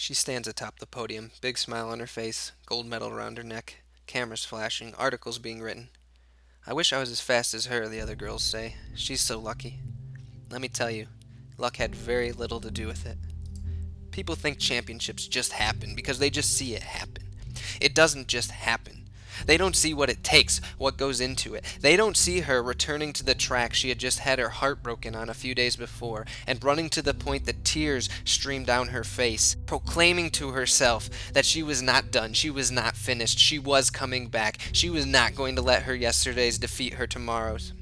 She stands atop the podium, big smile on her face, gold medal around her neck, cameras flashing, articles being written. I wish I was as fast as her, the other girls say. She's so lucky. Let me tell you, luck had very little to do with it. People think championships just happen because they just see it happen. It doesn't just happen. They don't see what it takes, what goes into it. They don't see her returning to the track she had just had her heart broken on a few days before, and running to the point that tears streamed down her face, proclaiming to herself that she was not done, she was not finished, she was coming back, she was not going to let her yesterdays defeat her tomorrows.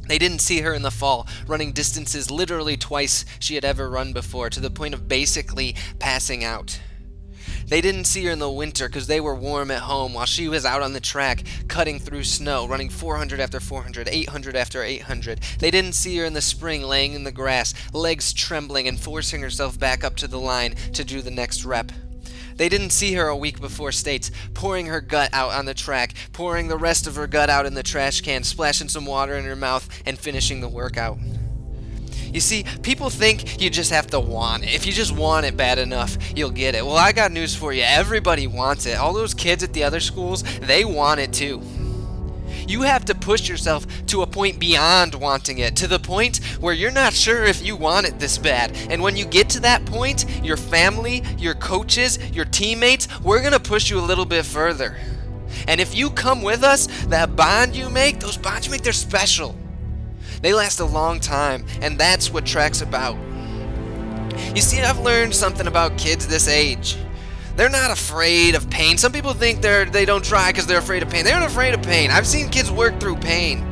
They didn't see her in the fall, running distances literally twice she had ever run before, to the point of basically passing out. They didn't see her in the winter because they were warm at home while she was out on the track, cutting through snow, running 400 after 400, 800 after 800. They didn't see her in the spring laying in the grass, legs trembling and forcing herself back up to the line to do the next rep. They didn't see her a week before states, pouring her gut out on the track, pouring the rest of her gut out in the trash can, splashing some water in her mouth, and finishing the workout. You see, people think you just have to want it. If you just want it bad enough, you'll get it. Well, I got news for you. Everybody wants it. All those kids at the other schools, they want it too. You have to push yourself to a point beyond wanting it, to the point where you're not sure if you want it this bad. And when you get to that point, your family, your coaches, your teammates, we're going to push you a little bit further. And if you come with us, that bond you make, those bonds you make, they're special. They last a long time, and that's what track's about. You see, I've learned something about kids this age. They're not afraid of pain. Some people think they don't try because they're afraid of pain. They're not afraid of pain. I've seen kids work through pain.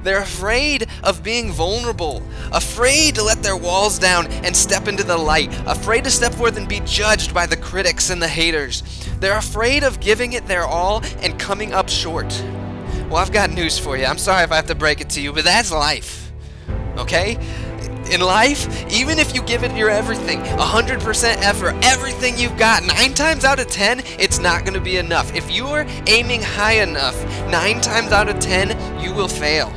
They're afraid of being vulnerable, afraid to let their walls down and step into the light, afraid to step forth and be judged by the critics and the haters. They're afraid of giving it their all and coming up short. Well, I've got news for you. I'm sorry if I have to break it to you, but that's life. Okay? In life, even if you give it your everything, 100% effort, everything you've got, 9 times out of 10, it's not going to be enough. If you're aiming high enough, 9 times out of 10, you will fail.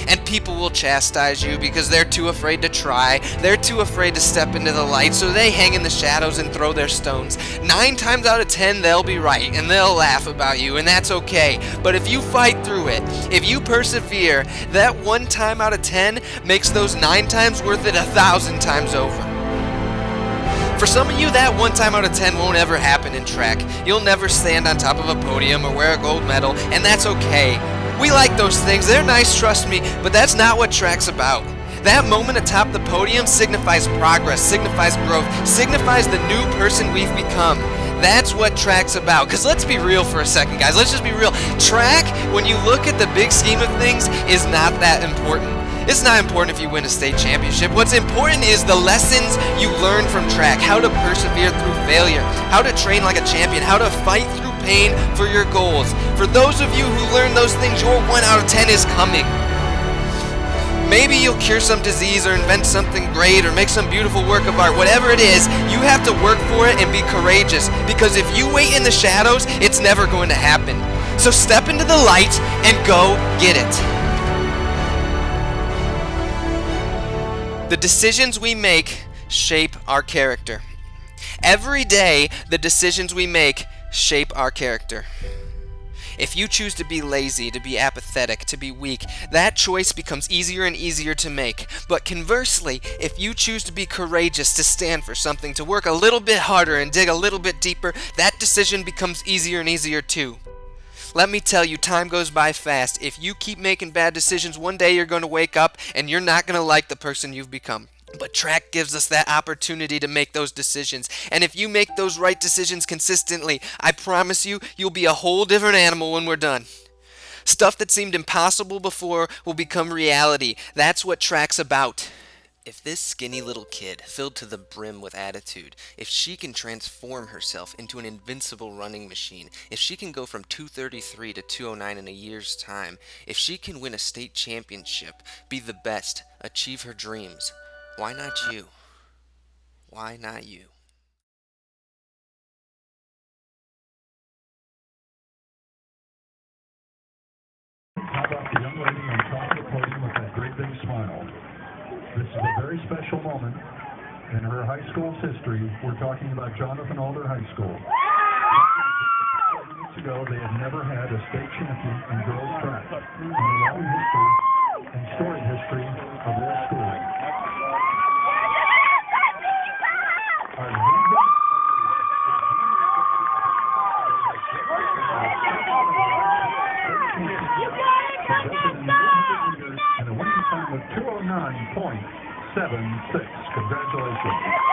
And people will chastise you because they're too afraid to try. They're too afraid to step into the light, so they hang in the shadows and throw their stones. 9 times out of 10, they'll be right, and they'll laugh about you, and that's okay. But if you fight through it, if you persevere, that 1 time out of 10 makes those 9 times worth it 1,000 times over. For some of you, that 1 time out of 10 won't ever happen in track. You'll never stand on top of a podium or wear a gold medal, and that's okay. We like those things, they're nice, trust me, but that's not what track's about. That moment atop the podium signifies progress, signifies growth, signifies the new person we've become. That's what track's about. Because let's be real for a second, guys. Let's just be real. Track, when you look at the big scheme of things, is not that important. It's not important if you win a state championship. What's important is the lessons you learn from track, how to persevere through failure, how to train like a champion, how to fight through pain for your goals. For those of you who learn those things, your 1 out of 10 is coming. Maybe you'll cure some disease or invent something great or make some beautiful work of art. Whatever it is, you have to work for it and be courageous, because if you wait in the shadows, it's never going to happen. So step into the light and go get it. The decisions we make shape our character. Every day, the decisions we make shape our character. If you choose to be lazy, to be apathetic, to be weak, that choice becomes easier and easier to make. But conversely, if you choose to be courageous, to stand for something, to work a little bit harder and dig a little bit deeper, that decision becomes easier and easier too. Let me tell you, time goes by fast. If you keep making bad decisions, one day you're going to wake up and you're not going to like the person you've become. But track gives us that opportunity to make those decisions. And if you make those right decisions consistently, I promise you, you'll be a whole different animal when we're done. Stuff that seemed impossible before will become reality. That's what track's about. If this skinny little kid, filled to the brim with attitude, if she can transform herself into an invincible running machine, if she can go from 233 to 209 in a year's time, if she can win a state championship, be the best, achieve her dreams, why not you? Why not you? How about the young lady on top of the podium with that great big smile? This is a very special moment In her high school's history, we're talking about Jonathan Alder High School. Minutes ago, they had never had a state champion in girls track in the long history and storied history of their school. Our and a winning time of 209.76. Congratulations.